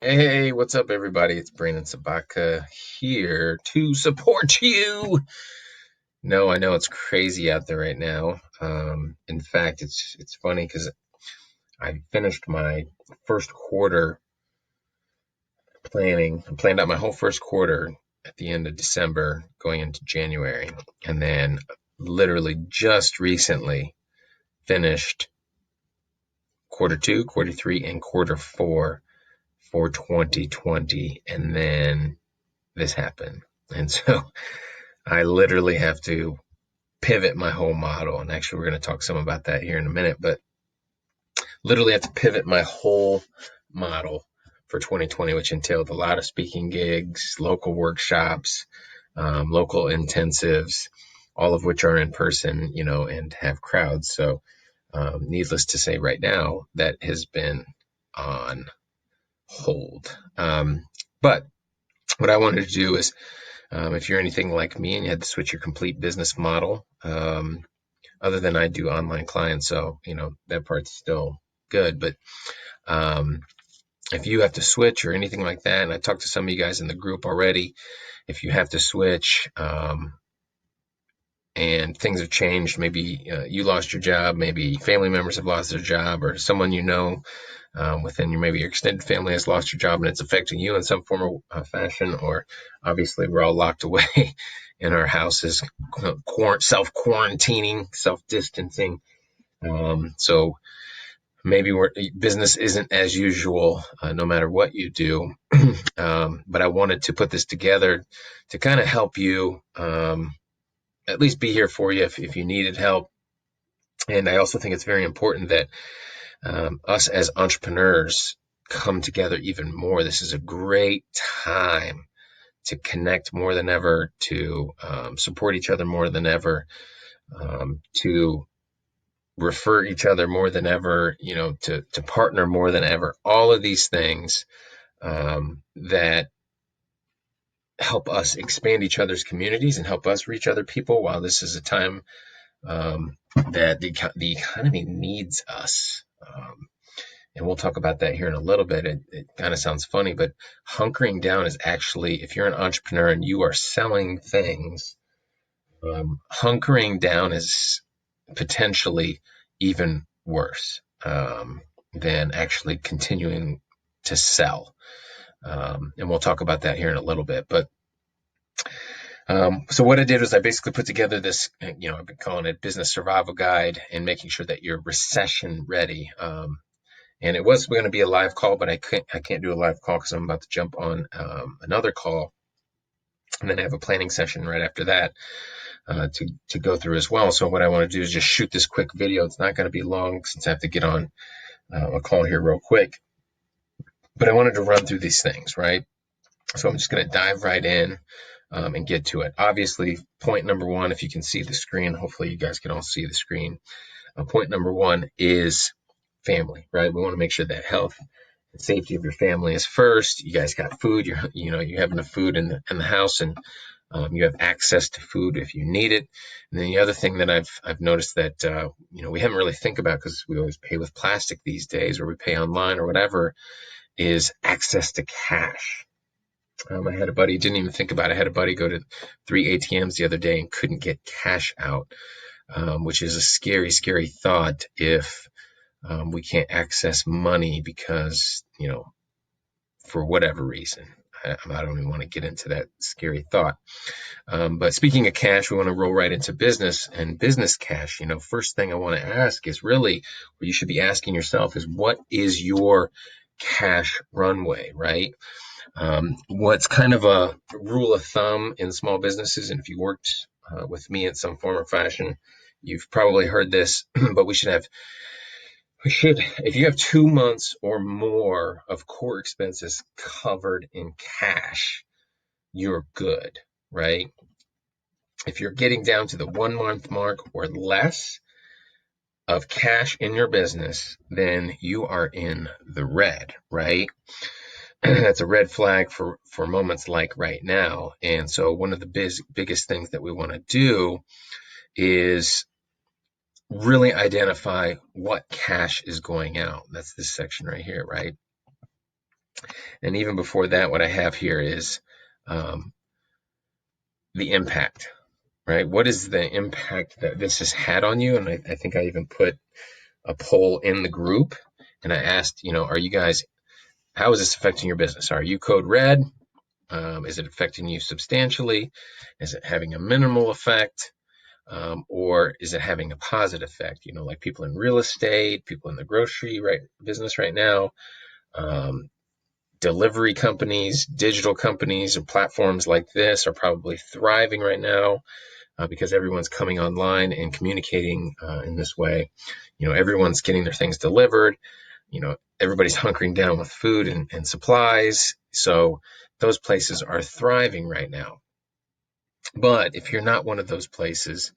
Hey, what's up, everybody? It's Brandon Sobotka here to support you. No, I know it's crazy out there right now. In fact, it's funny because I finished my first quarter planning. I planned out my whole first quarter at the end of December, going into January, and then literally just recently finished quarter two, quarter three, and quarter four for 2020, and then this happened. And so I literally have to pivot my whole model. And actually, we're going to talk some about that here in a minute, but literally have to pivot my whole model for 2020, which entailed a lot of speaking gigs, local workshops, local intensives, all of which are in person, and have crowds. So, needless to say, right now, that has been on hold. But what I wanted to do is if you're anything like me and you had to switch your complete business model, other than I do online clients, so that part's still good. But um, if you have to switch or anything like that, and I talked to some of you guys in the group already, if you have to switch and things have changed, maybe you lost your job, maybe family members have lost their job, or someone within maybe your extended family has lost your job and it's affecting you in some form or fashion, or obviously we're all locked away in our houses, self-quarantining, self-distancing. So maybe business isn't as usual, no matter what you do. But I wanted to put this together to kind of help you, at least be here for you if you needed help. And I also think it's very important that us as entrepreneurs come together even more. This is a great time to connect more than ever, to support each other more than ever, to refer each other more than ever, to partner more than ever. All of these things that help us expand each other's communities and help us reach other people, while this is a time that the economy needs us. And we'll talk about that here in a little bit. It kind of sounds funny, but hunkering down is actually, if you're an entrepreneur and you are selling things, hunkering down is potentially even worse than actually continuing to sell. And we'll talk about that here in a little bit. But so what I did was I basically put together this, I've been calling it business survival guide, and making sure that you're recession ready. And it was going to be a live call, but I can't do a live call because I'm about to jump on another call, and then I have a planning session right after that to go through as well. So what I want to do is just shoot this quick video. It's not going to be long since I have to get on a call here real quick. But I wanted to run through these things, right? So I'm just going to dive right in and get to it. Obviously, point number one, if you can see the screen, hopefully you guys can all see the screen. Point number one is family, right? We want to make sure that health and safety of your family is first. You guys got food. You have enough food in the house, and you have access to food if you need it. And then the other thing that I've noticed that we haven't really think about, because we always pay with plastic these days, or we pay online or whatever, is access to cash. I had a buddy, didn't even think about it. I had a buddy go to 3 ATMs the other day and couldn't get cash out, which is a scary, scary thought if we can't access money because, for whatever reason. I don't even want to get into that scary thought. But speaking of cash, we want to roll right into business and business cash. First thing I want to ask is really what you should be asking yourself is, what is your cash runway, right? What's kind of a rule of thumb in small businesses, and if you worked with me in some form or fashion, you've probably heard this, but if you have 2 months or more of core expenses covered in cash, you're good, right? If you're getting down to the 1 month mark or less of cash in your business, then you are in the red, right? That's a red flag for moments like right now. And so one of the biggest things that we want to do is really identify what cash is going out. That's this section right here, right? And even before that, what I have here is um, the impact, right? What is the impact that this has had on you? And I think I even put a poll in the group, and I asked, are you guys, how is this affecting your business? Are you code red? Is it affecting you substantially? Is it having a minimal effect? Or is it having a positive effect? Like people in real estate, people in the grocery business right now, um, delivery companies, digital companies, or platforms like this are probably thriving right now because everyone's coming online and communicating in this way. Everyone's getting their things delivered. Everybody's hunkering down with food and supplies. So those places are thriving right now. But if you're not one of those places,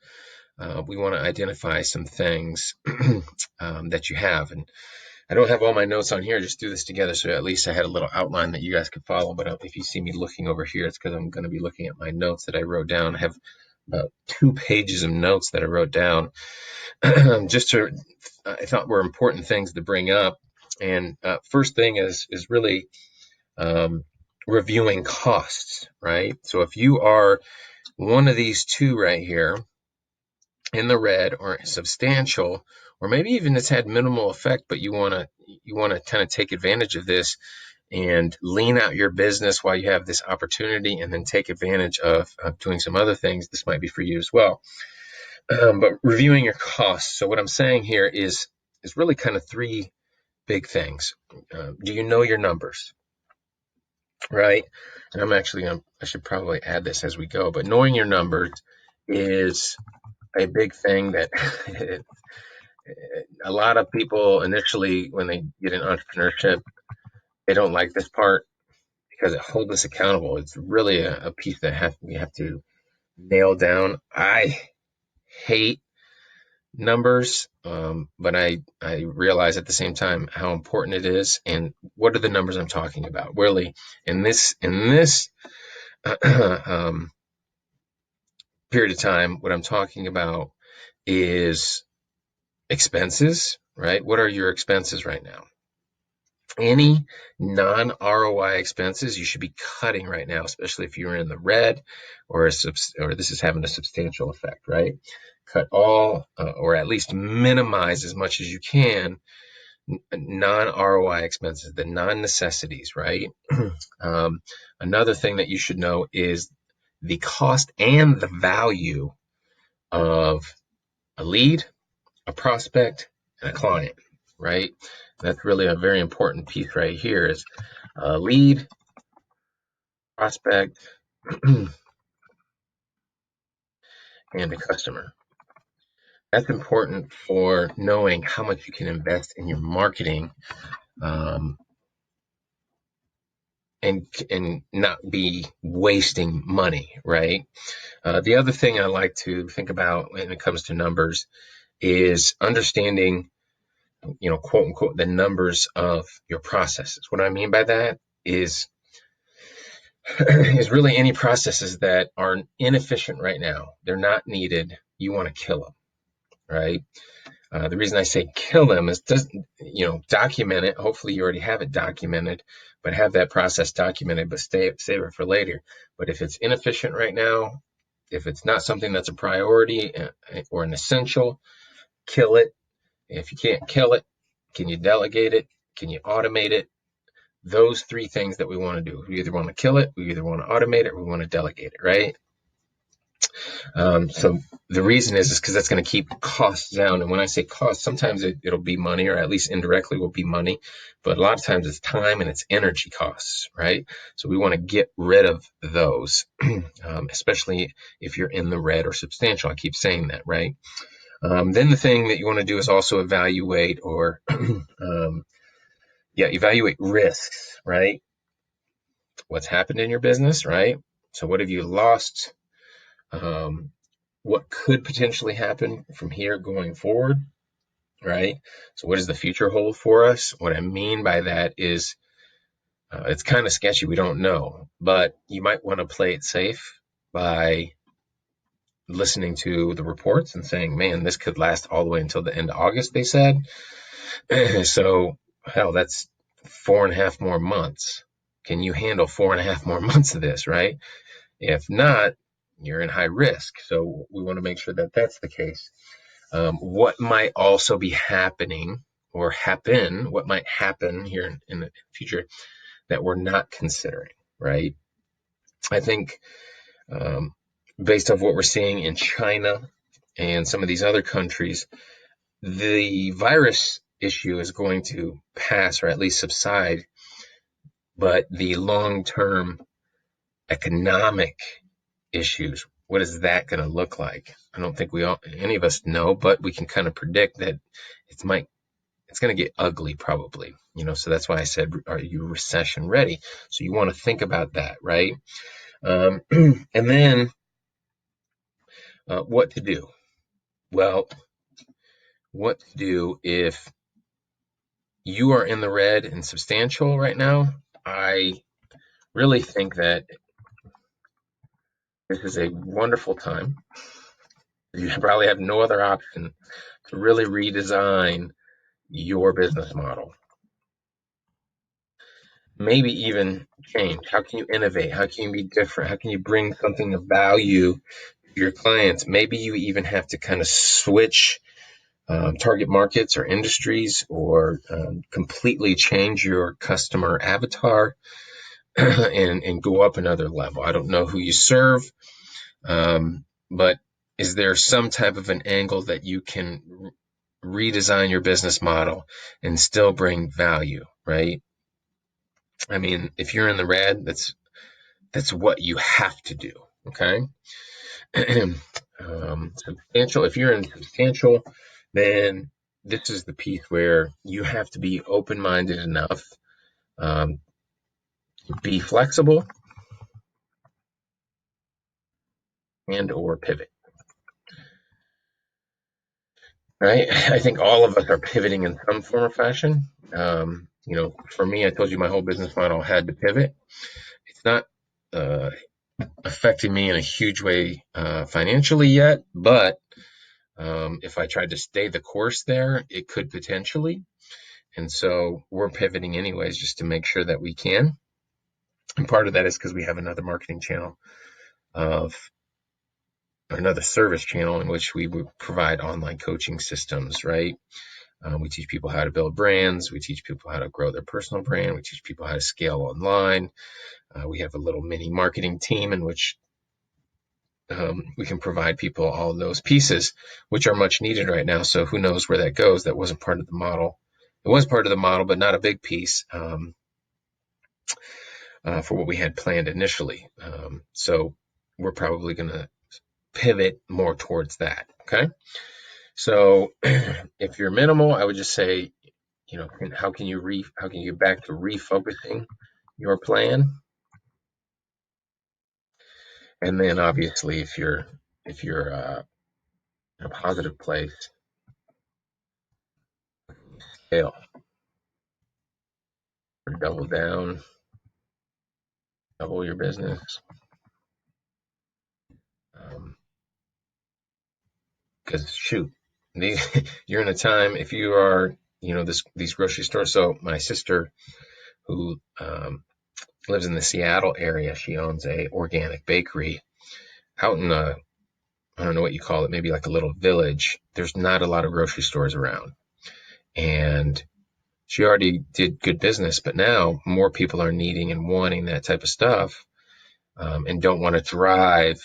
we want to identify some things that you have. And I don't have all my notes on here. I just do this together. So at least I had a little outline that you guys could follow. But if you see me looking over here, it's because I'm going to be looking at my notes that I wrote down. I have about 2 pages of notes that I wrote down I thought were important things to bring up. And first thing is really um, reviewing costs, right? So if you are one of these two right here, in the red or substantial, or maybe even it's had minimal effect, but you want to kind of take advantage of this and lean out your business while you have this opportunity, and then take advantage of doing some other things. This might be for you as well. But reviewing your costs. So what I'm saying here is really kind of three big things. Do you know your numbers, right? And I should probably add this as we go, but knowing your numbers is a big thing that a lot of people initially, when they get in entrepreneurship, they don't like this part because it holds us accountable. It's really a piece that we have to nail down. I hate numbers, but I realize at the same time how important it is. And what are the numbers I'm talking about? Really, in this um, period of time, what I'm talking about is expenses. Right? What are your expenses right now? Any non-ROI expenses you should be cutting right now, especially if you're in the red or this is having a substantial effect, right? Cut all or at least minimize as much as you can non-ROI expenses, the non-necessities, right? Another thing that you should know is the cost and the value of a lead, a prospect, and a client, right? That's really a very important piece right here is lead, prospect, and a customer. That's important for knowing how much you can invest in your marketing, um, and not be wasting money, right? The other thing I like to think about when it comes to numbers is understanding, quote unquote, the numbers of your processes. What I mean by that is is really any processes that are inefficient right now. They're not needed. You want to kill them, right? The reason I say kill them is document it. Hopefully you already have it documented, but have that process documented, but save it for later. But if it's inefficient right now, if it's not something that's a priority or an essential, kill it. If you can't kill it, can you delegate it? Can you automate it? Those three things that we want to do. We either want to kill it, we either want to automate it, or we want to delegate it, right? So the reason is because that's going to keep costs down. And when I say cost, sometimes it'll be money, or at least indirectly will be money. But a lot of times it's time and it's energy costs, right? So we want to get rid of those, especially if you're in the red or substantial. I keep saying that, right? Then the thing that you want to do is also evaluate evaluate risks, right? What's happened in your business, right? So what have you lost? Um, what could potentially happen from here going forward, right? So what does the future hold for us? What I mean by that is it's kind of sketchy. We don't know, but you might want to play it safe by listening to the reports and saying, man, this could last all the way until the end of August, they said. So, hell, that's 4.5 more months. Can you handle 4.5 more months of this, right? If not, you're in high risk. So we want to make sure that that's the case. What might also be happening or happen, what might happen here in the future that we're not considering, right? I think based off what we're seeing in China and some of these other countries, the virus issue is going to pass or at least subside, but the long-term economic issues, what is that going to look like? I don't think any of us know, but we can kind of predict that it's going to get ugly probably. So that's why I said, are you recession ready? So you want to think about that, right? And then what to do? Well, what to do if you are in the red and substantial right now? I really think that this is a wonderful time. You probably have no other option to really redesign your business model. Maybe even change. How can you innovate? How can you be different? How can you bring something of value to your clients? Maybe you even have to kind of switch target markets or industries, or completely change your customer avatar and go up another level. I don't know who you serve, but is there some type of an angle that you can redesign your business model and still bring value, right? I mean, if you're in the red, that's what you have to do. Okay. Substantial. If you're in substantial, then this is the piece where you have to be open-minded enough, to be flexible and or pivot. Right. I think all of us are pivoting in some form or fashion. For me, I told you my whole business model had to pivot. It's not uh, affecting me in a huge way financially yet, but if I tried to stay the course there, it could potentially. And so we're pivoting anyways, just to make sure that we can. And part of that is because we have another marketing channel of or another service channel in which we would provide online coaching systems, right? We teach people how to build brands. We teach people how to grow their personal brand. We teach people how to scale online. We have a little mini marketing team in which we can provide people all those pieces, which are much needed right now. So who knows where that goes? That wasn't part of the model. It was part of the model, but not a big piece for what we had planned initially. So we're probably going to pivot more towards that. Okay. So if you're minimal, I would just say, how can you get back to refocusing your plan? And then obviously if you're in a positive place, scale or double down, double your business. Because shoot, you're in a time, if you are, these grocery stores. So my sister, who lives in the Seattle area, she owns a organic bakery out in I don't know what you call it, maybe like a little village. There's not a lot of grocery stores around, and she already did good business, but now more people are needing and wanting that type of stuff, and don't want to drive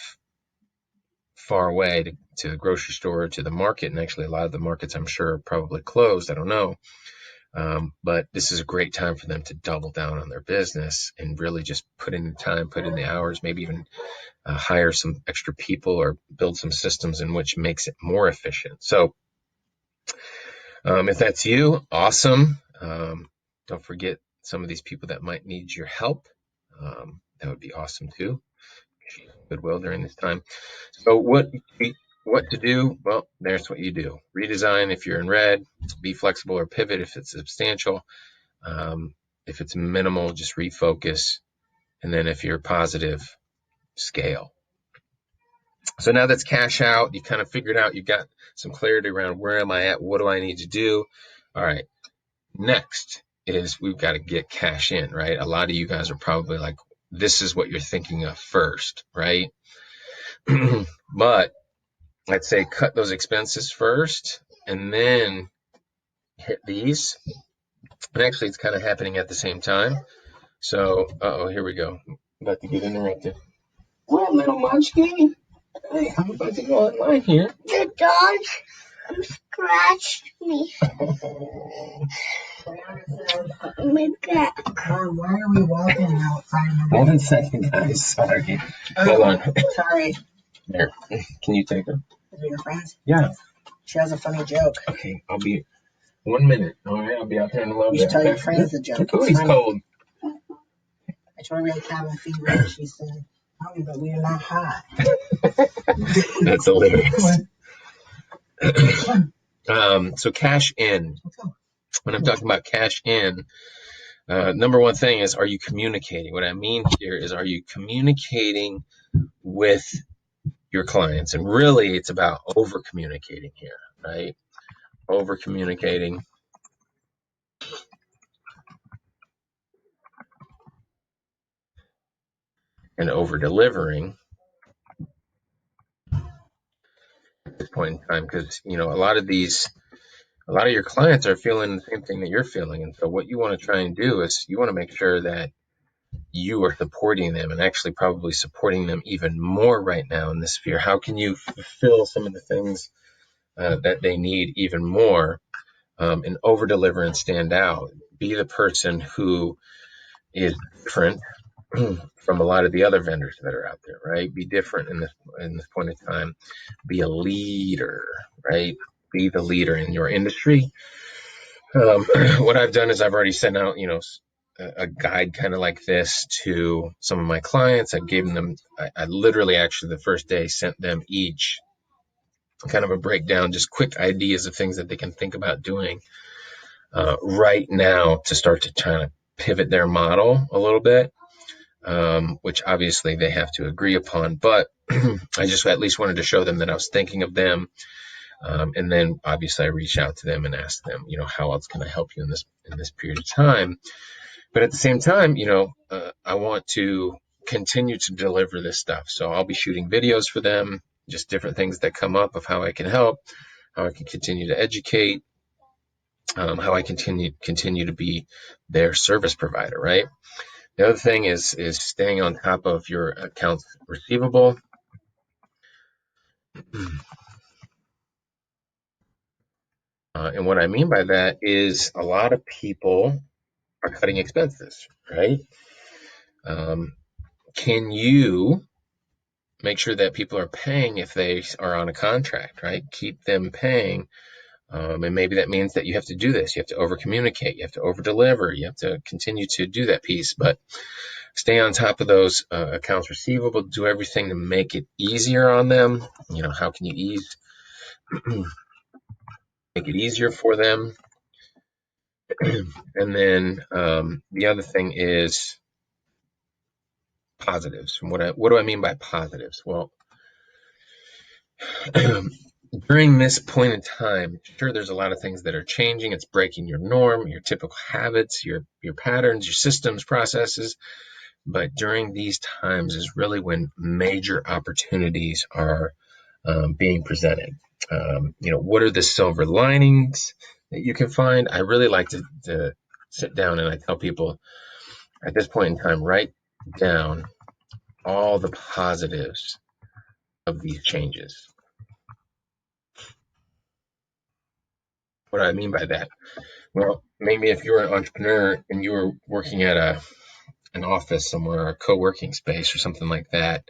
far away to the grocery store, to the market. And actually, a lot of the markets, I'm sure, are probably closed. I don't know. But this is a great time for them to double down on their business and really just put in the time, put in the hours, maybe even hire some extra people or build some systems in which makes it more efficient. So if that's you, awesome. Don't forget some of these people that might need your help. That would be awesome too. Goodwill during this time. So what to do? Well, there's what you do. Redesign if you're in red. Be flexible or pivot if it's substantial. If it's minimal, just refocus. And then if you're positive, scale. So now that's cash out. You kind of figured out, you got some clarity around where am I at? What do I need to do? All right. Next, is we've got to get cash in, right? A lot of you guys are probably like, this is what you're thinking of first, right? But I'd say cut those expenses first and then hit these. And actually, it's kind of happening at the same time. So, here we go. I'm about to get interrupted. Well, little munchkin. Hey, I'm about to go online here. The dog scratched me. My back. Why are we walking outside? 1 second, guys. Sorry. Hold on. Sorry. There. Can you take her? Is it your friend? Yeah. She has a funny joke. Okay, I'll be 1 minute. All right, I'll be out there in a little bit. You should tell your friends the joke. Oh, he's cold. I told her we had cabin fever, and she said, "Mommy, but we are not hot." That's hilarious. So cash in. When I'm talking about cash in, number one thing is, are you communicating? What I mean here is, are you communicating with your clients? And really, it's about over communicating here, right? Over communicating. And over delivering at this point in time, because a lot of your clients are feeling the same thing that you're feeling. And so what you want to try and do is you want to make sure that you are supporting them, and actually probably supporting them even more right now in this sphere. How can you fulfill some of the things that they need even more, and over deliver and stand out? Be the person who is different from a lot of the other vendors that are out there, right? Be different in this point in time. Be a leader, right? Be the leader in your industry. What I've done is I've already sent out, a guide kind of like this to some of my clients. I've given them, I literally actually the first day sent them each kind of a breakdown, just quick ideas of things that they can think about doing right now to start to try to pivot their model a little bit, which obviously they have to agree upon. But I just at least wanted to show them that I was thinking of them. And then obviously I reached out to them and asked them, how else can I help you in this period of time? But at the same time, I want to continue to deliver this stuff. So I'll be shooting videos for them, just different things that come up of how I can help, how I can continue to educate, how I continue to be their service provider, right? The other thing is staying on top of your accounts receivable. And what I mean by that is a lot of people are cutting expenses, right? Can you make sure that people are paying if they are on a contract, right? Keep them paying. And maybe that means that you have to do this. You have to over communicate. You have to over deliver. You have to continue to do that piece. But stay on top of those accounts receivable. Do everything to make it easier on them. How can you make it easier for them? And then the other thing is positives. And what do I mean by positives? Well, during this point in time, sure, there's a lot of things that are changing. It's breaking your norm, your typical habits, your patterns, your systems, processes. But during these times is really when major opportunities are being presented. What are the silver linings that you can find? I really like to sit down and I tell people at this point in time, write down all the positives of these changes. What do I mean by that? Well, maybe if you're an entrepreneur and you were working at an office somewhere, a co-working space or something like that,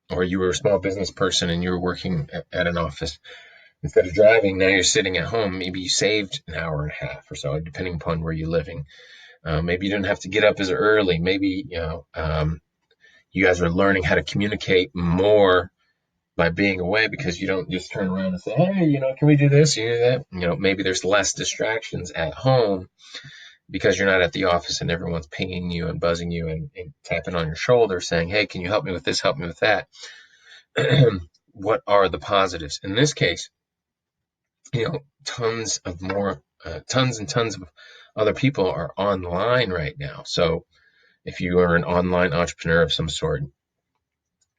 or you were a small business person and you were working at an office, instead of driving, now you're sitting at home. Maybe you saved an hour and a half or so, depending upon where you're living. Maybe you didn't have to get up as early. Maybe you guys are learning how to communicate more by being away, because you don't just turn around and say, hey, can we do this? You do that? Maybe there's less distractions at home because you're not at the office and everyone's pinging you and buzzing you and tapping on your shoulder saying, hey, can you help me with this? Help me with that. What are the positives? In this case, tons of more tons and tons of other people are online right now. So if you are an online entrepreneur of some sort,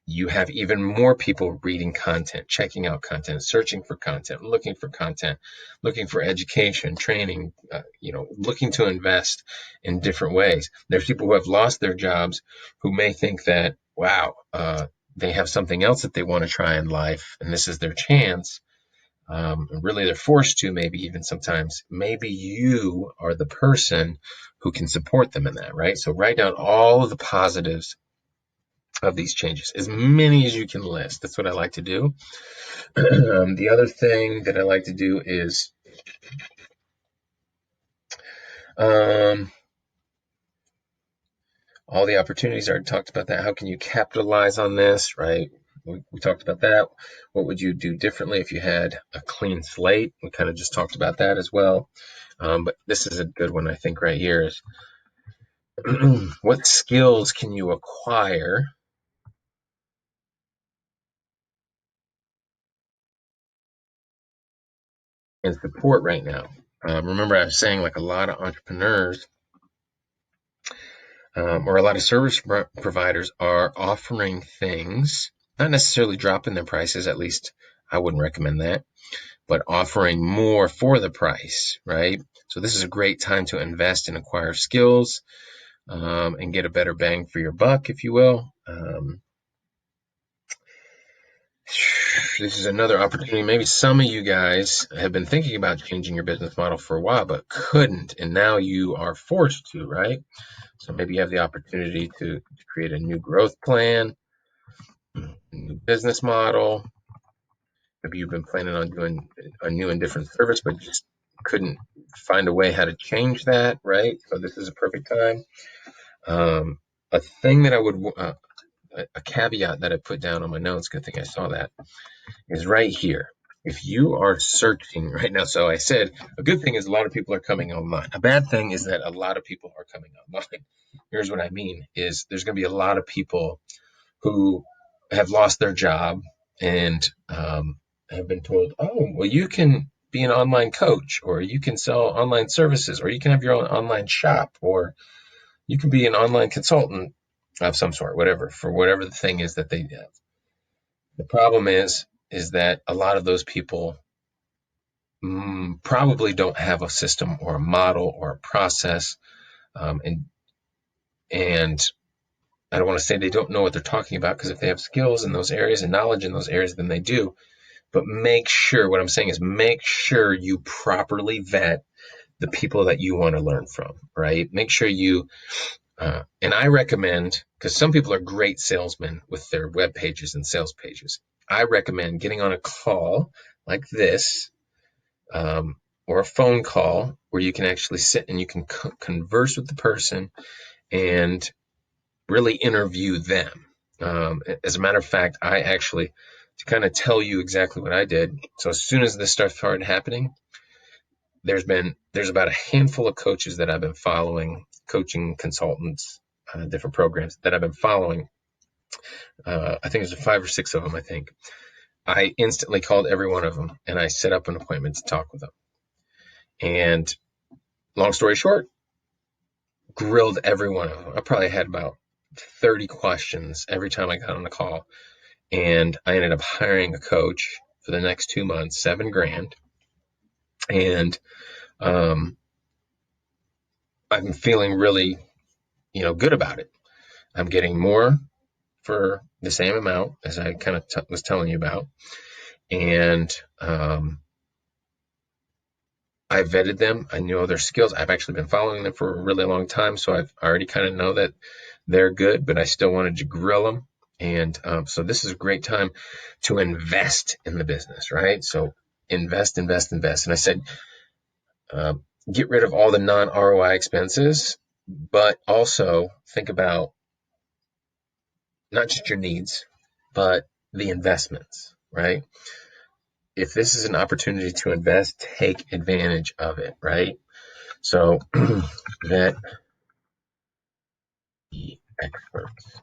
you have even more people reading content, checking out content, searching for content, looking for education, training, looking to invest in different ways. There's people who have lost their jobs who may think that, wow, they have something else that they want to try in life, and this is their chance. Really, they're forced to, maybe even sometimes. Maybe you are the person who can support them in that, right? So write down all of the positives of these changes, as many as you can list. That's what I like to do. The other thing that I like to do is all the opportunities. I already talked about that. How can you capitalize on this, right? We talked about that. What would you do differently if you had a clean slate? We kind of just talked about that as well. But this is a good one, I think, right here is what skills can you acquire and support right now? Remember, I was saying like a lot of entrepreneurs or a lot of service providers are offering things, not necessarily dropping their prices, at least I wouldn't recommend that, but offering more for the price, right? So this is a great time to invest and acquire skills and get a better bang for your buck, if you will. This is another opportunity. Maybe some of you guys have been thinking about changing your business model for a while, but couldn't, and now you are forced to, right? So maybe you have the opportunity to create a new growth plan, a new business model. Maybe you've been planning on doing a new and different service, but just couldn't find a way how to change that, right? So this is a perfect time. A thing that I would, a caveat that I put down on my notes, good thing I saw that, is right here. If you are searching right now, so I said a good thing is a lot of people are coming online. A bad thing is that a lot of people are coming online. Here's what I mean is there's going to be a lot of people who have lost their job and have been told, oh, well, you can be an online coach, or you can sell online services, or you can have your own online shop, or you can be an online consultant of some sort, whatever, for whatever the thing is that they have. The problem is that a lot of those people probably don't have a system or a model or a process, and I don't want to say they don't know what they're talking about, because if they have skills in those areas and knowledge in those areas, then they do. But make sure, what I'm saying is make sure you properly vet the people that you want to learn from, right? Make sure you, and I recommend, because some people are great salesmen with their web pages and sales pages. I recommend getting on a call like this, or a phone call where you can actually sit and you can converse with the person and really interview them. As a matter of fact, I actually, to kind of tell you exactly what I did. So as soon as this stuff started happening, there's about a handful of coaches that I've been following, coaching consultants, different programs that I've been following. I think there's 5 or 6 of them. I think I instantly called every one of them and I set up an appointment to talk with them. And long story short, grilled every one of them. I probably had about 30 questions every time I got on the call. And I ended up hiring a coach for the next 2 months, $7,000. And I'm feeling really, good about it. I'm getting more for the same amount as I kind of was telling you about. And I vetted them. I know their skills. I've actually been following them for a really long time, so I've already kind of know that they're good, but I still wanted to grill them. And so this is a great time to invest in the business, right? So invest, invest, invest. And I said, get rid of all the non-ROI expenses, but also think about not just your needs, but the investments, right? If this is an opportunity to invest, take advantage of it, right? So vet the experts,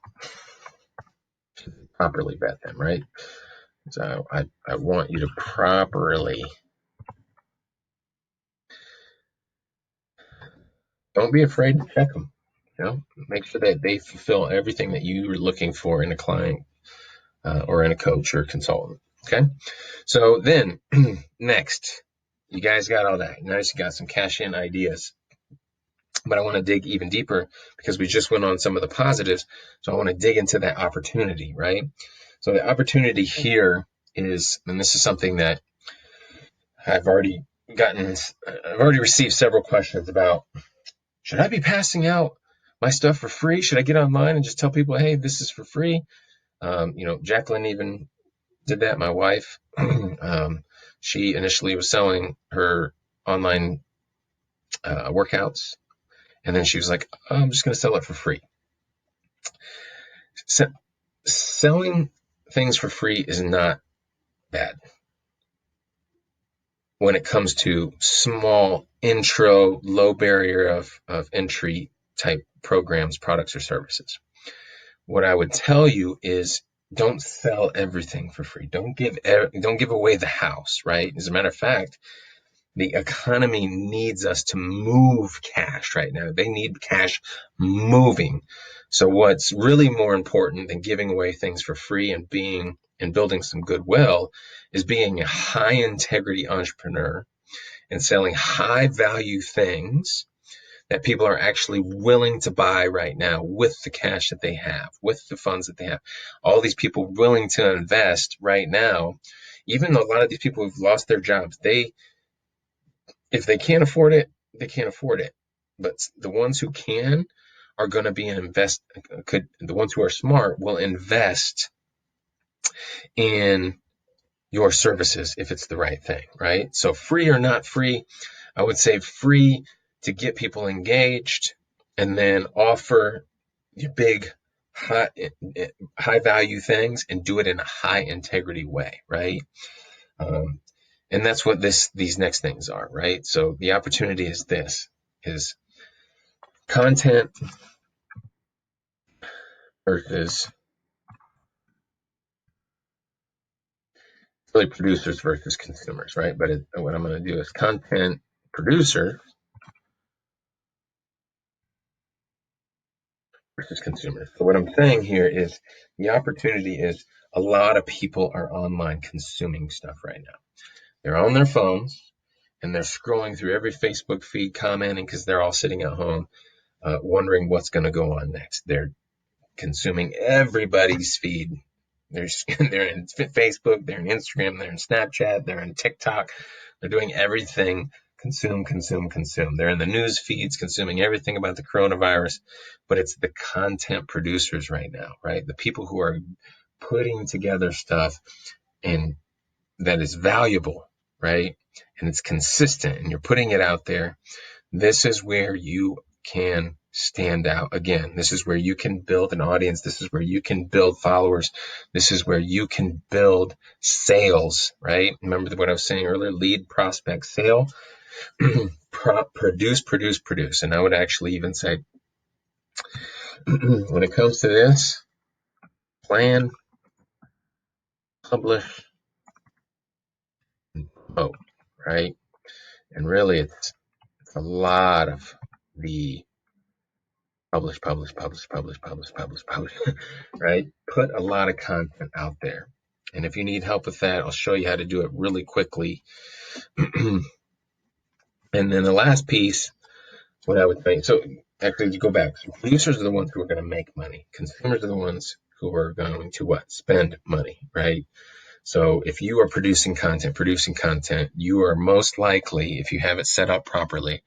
properly vet them, right? So I want you to properly don't be afraid to check them. You know, make sure that they fulfill everything that you are looking for in a client or in a coach or consultant. Okay. So then next, you guys got all that. Now you got some cash in ideas. But I want to dig even deeper because we just went on some of the positives. So I want to dig into that opportunity, right? So the opportunity here is, and this is something that I've already received several questions about. Should I be passing out my stuff for free? Should I get online and just tell people, hey, this is for free? Jacqueline even did that. My wife, she initially was selling her online workouts, and then she was like, oh, I'm just going to sell it for free. Selling things for free is not bad when it comes to small intro, low barrier of entry type programs, products, or services. What I would tell you is don't sell everything for free. Don't give away the house, right? As a matter of fact, the economy needs us to move cash right now. They need cash moving. So what's really more important than giving away things for free and building some goodwill is being a high integrity entrepreneur and selling high value things that people are actually willing to buy right now with the cash that they have, with the funds that they have. All these people willing to invest right now, even though a lot of these people who've lost their jobs, if they can't afford it, they can't afford it. But the ones who can are going to be the ones who are smart will invest in your services if it's the right thing, right? So free or not free, I would say free to get people engaged and then offer your big high value things and do it in a high integrity way, right? And that's what these next things are, right? So the opportunity is content versus really producers versus consumers, right? But what I'm going to do is content producer versus consumers. So what I'm saying here is the opportunity is a lot of people are online consuming stuff right now. They're on their phones and they're scrolling through every Facebook feed, commenting because they're all sitting at home, wondering what's going to go on next. They're consuming everybody's feed. They're in Facebook, they're in Instagram, they're in Snapchat, they're in TikTok. They're doing everything. Consume, consume, consume. They're in the news feeds consuming everything about the coronavirus, but it's the content producers right now, right? The people who are putting together stuff and that is valuable, right? And it's consistent and you're putting it out there. This is where you can stand out. Again, this is where you can build an audience. This is where you can build followers. This is where you can build sales, right? Remember what I was saying earlier, lead, prospect, sale, produce, produce, produce. And I would actually even say, when it comes to this, plan, publish, and promote, right? And really it's a lot of the publish, publish, publish, publish, publish, publish, publish, right? Put a lot of content out there. And if you need help with that, I'll show you how to do it really quickly. And then the last piece, what I would say, so actually to go back, so producers are the ones who are going to make money. Consumers are the ones who are going to what? Spend money, right? So if you are producing content, you are most likely, if you have it set up properly,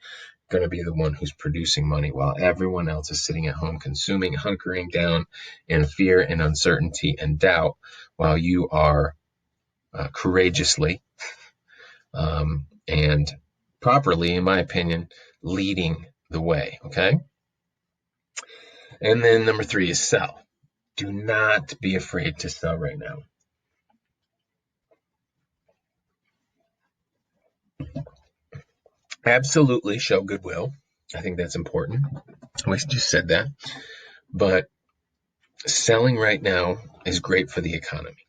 going to be the one who's producing money while everyone else is sitting at home consuming, hunkering down in fear and uncertainty and doubt while you are courageously and properly, in my opinion, leading the way. Okay. And then number 3 is sell. Do not be afraid to sell right now. Absolutely show goodwill. I think that's important. I just said that. But selling right now is great for the economy.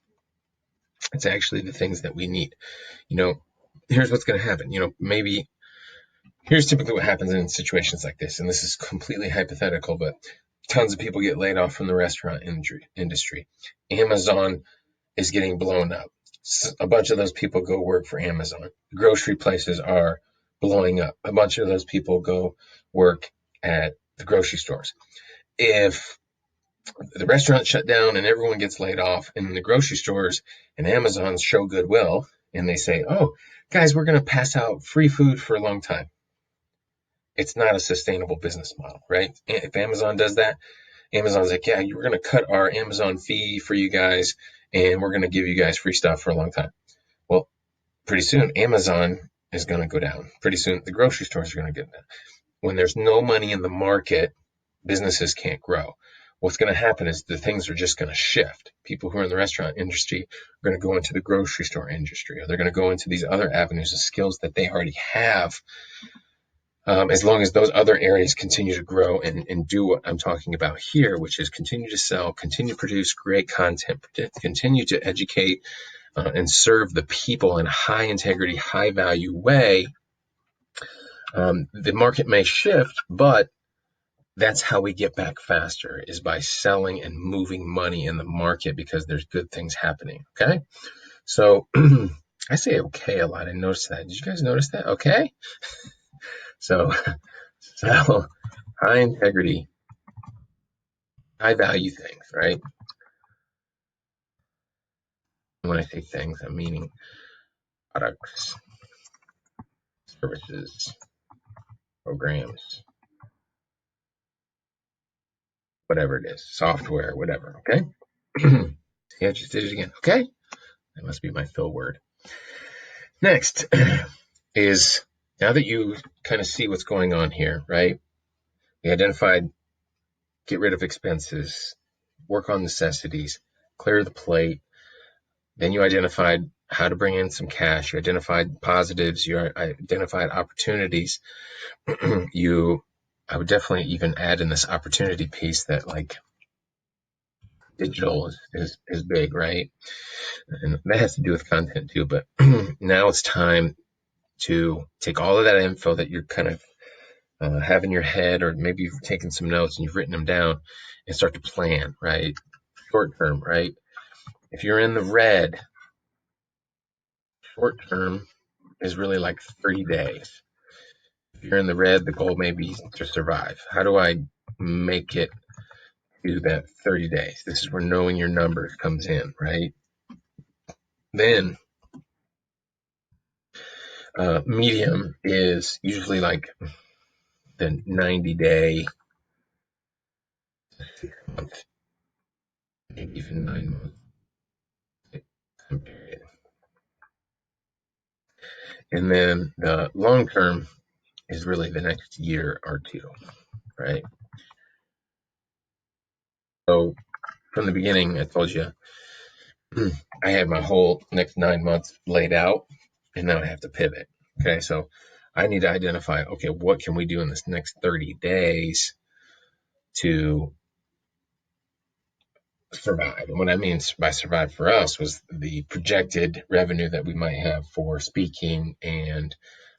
It's actually the things that we need. Here's what's going to happen. Maybe Here's typically what happens in situations like this, and this is completely hypothetical, but tons of people get laid off from the restaurant industry. Amazon is getting blown up. A bunch of those people go work for Amazon. Grocery places are blowing up. A bunch of those people go work at the grocery stores. If the restaurants shut down and everyone gets laid off, and the grocery stores and Amazon show goodwill and they say, oh, guys, we're going to pass out free food for a long time. It's not a sustainable business model, right? If Amazon does that, Amazon's like, yeah, we're going to cut our Amazon fee for you guys and we're going to give you guys free stuff for a long time. Well, pretty soon Amazon is going to go down. Pretty soon the grocery stores are going to get down. When there's no money in the market, businesses can't grow. What's going to happen is the things are just going to shift. People who are in the restaurant industry are going to go into the grocery store industry, or they're going to go into these other avenues of skills that they already have. As long as those other areas continue to grow and do what I'm talking about here, which is continue to sell, continue to produce great content, continue to educate and serve the people in a high integrity, high value way, the market may shift, but that's how we get back faster, is by selling and moving money in the market because there's good things happening. Okay. So I say okay a lot. I noticed that. Did you guys notice that? Okay. So sell high integrity, high value things, right? When I say things, I'm meaning products, services, programs, whatever it is, software, whatever. Okay. See, I just did it again. Okay. That must be my fill word. Next is, now that you kind of see what's going on here, right? We identified get rid of expenses, work on necessities, clear the plate. Then you identified how to bring in some cash. You identified positives. You identified opportunities. I would definitely even add in this opportunity piece that like digital is big, right? And that has to do with content too. But now it's time to take all of that info that you're kind of have in your head, or maybe you've taken some notes and you've written them down, and start to plan, right? Short term, right? If you're in the red, short term is really like 30 days. If you're in the red, the goal may be to survive. How do I make it to that 30 days? This is where knowing your numbers comes in, right? Then medium is usually like the 90-day, 6 month, maybe even 9 month period. And then the long term is really the next year or two, right? So from the beginning, I told you I had my whole next 9 months laid out, and now I have to pivot. Okay, so I need to identify, okay, what can we do in this next 30 days to survive? And what I mean by survive for us was the projected revenue that we might have for speaking and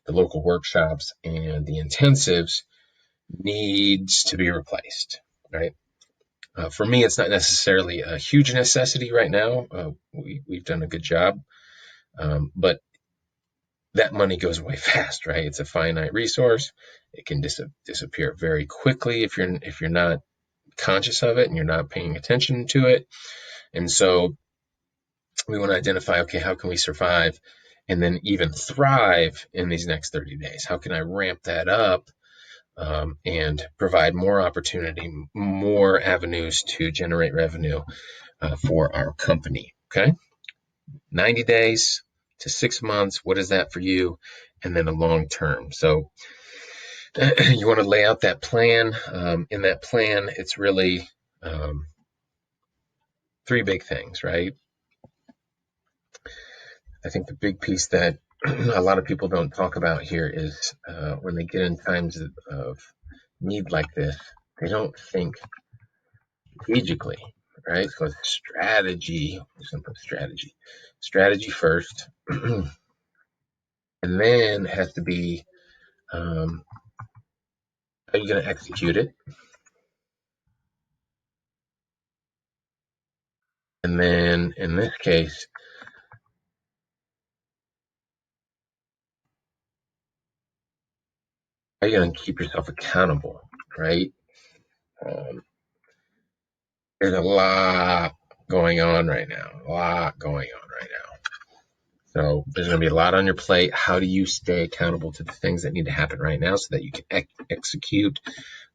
the local workshops and the intensives needs to be replaced, right? For me, it's not necessarily a huge necessity right now. We've done a good job, but that money goes away fast, right? It's a finite resource. It can disappear very quickly if you're not conscious of it and you're not paying attention to it. And so we want to identify, okay, how can we survive and then even thrive in these next 30 days? How can I ramp that up and provide more opportunity, more avenues to generate revenue for our company? Okay, 90 days to 6 months. What is that for you? And then a long term. So you want to lay out that plan. In that plan, it's really three big things, right? I think the big piece that a lot of people don't talk about here is when they get in times of need like this, they don't think strategically, right? So it's strategy, strategy first, and then it has to be How are you going to execute it? And then in this case, how are you going to keep yourself accountable, right? Um, there's a lot going on right now, a lot going on right now. So there's going to be a lot on your plate. How do you stay accountable to the things that need to happen right now so that you can execute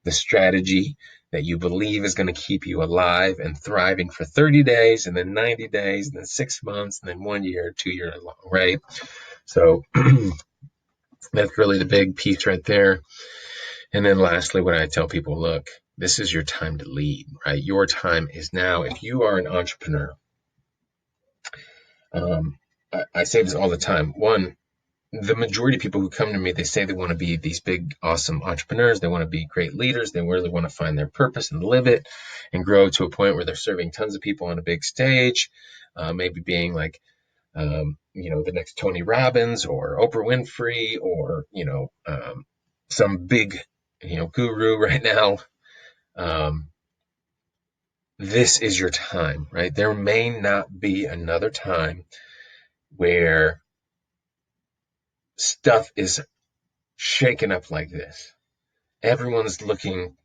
the strategy that you believe is going to keep you alive and thriving for 30 days and then 90 days and then 6 months and then 1 year, 2 years long, right? So that's really the big piece right there. And then lastly, when I tell people, look, this is your time to lead, right? Your time is now. If you are an entrepreneur, I say this all the time. One, the majority of people who come to me, they say they want to be these big, awesome entrepreneurs. They want to be great leaders. They really want to find their purpose and live it and grow to a point where they're serving tons of people on a big stage, maybe being like, the next Tony Robbins or Oprah Winfrey or, some big, guru right now. This is your time, right? There may not be another time where stuff is shaken up like this. Everyone's looking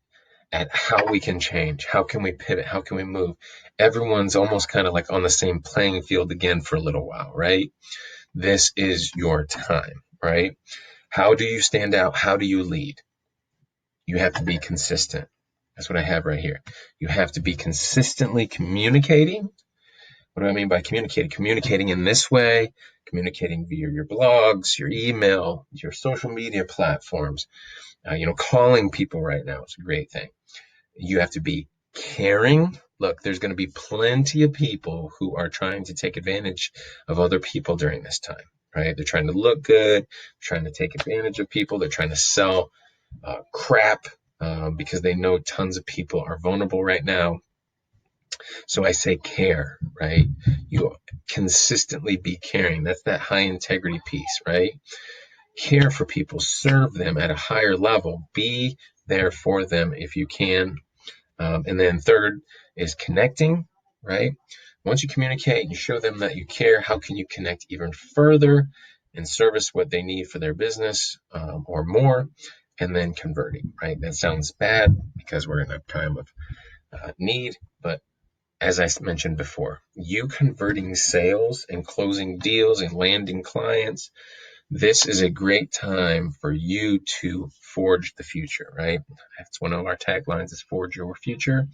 at how we can change, how can we pivot, how can we move. Everyone's almost kind of like on the same playing field again for a little while, right? This is your time, right? How do you stand out? How do you lead? You have to be consistent. That's what I have right here. You have to be consistently communicating. What do I mean by communicating? Communicating in this way, communicating via your blogs, your email, your social media platforms, calling people right now is a great thing. You have to be caring. Look, there's going to be plenty of people who are trying to take advantage of other people during this time, right? They're trying to look good, trying to take advantage of people. They're trying to sell crap because they know tons of people are vulnerable right now. So I say care, right? You consistently be caring. That's that high integrity piece, right? Care for people, serve them at a higher level, be there for them if you can. And then third is connecting, right? Once you communicate and you show them that you care, how can you connect even further and service what they need for their business or more? And then converting, right? That sounds bad because we're in a time of need, but as I mentioned before, you converting sales and closing deals and landing clients, this is a great time for you to forge the future, right? That's one of our taglines is forge your future.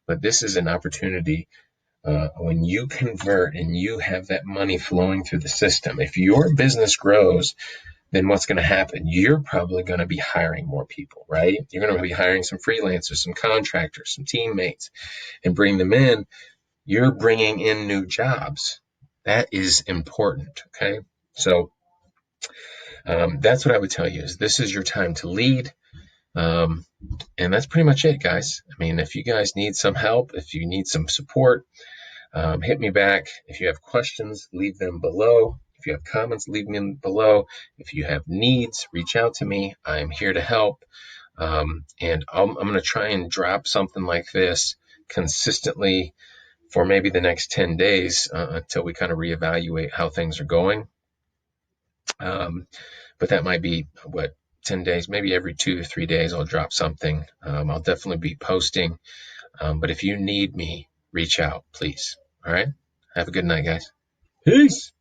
But this is an opportunity when you convert and you have that money flowing through the system. If your business grows, then what's going to happen? You're probably going to be hiring more people, right? You're going to be hiring some freelancers, some contractors, some teammates, and bring them in. You're bringing in new jobs. That is important, okay? So that's what I would tell you is this is your time to lead. And that's pretty much it, guys. I mean, if you guys need some help, if you need some support, hit me back. If you have questions, leave them below. If you have comments, leave them below. If you have needs, reach out to me. I'm here to help. And I'm going to try and drop something like this consistently for maybe the next 10 days until we kind of reevaluate how things are going. But that might be 10 days, maybe every 2 or 3 days I'll drop something. I'll definitely be posting. But if you need me, reach out, please. All right. Have a good night, guys. Peace.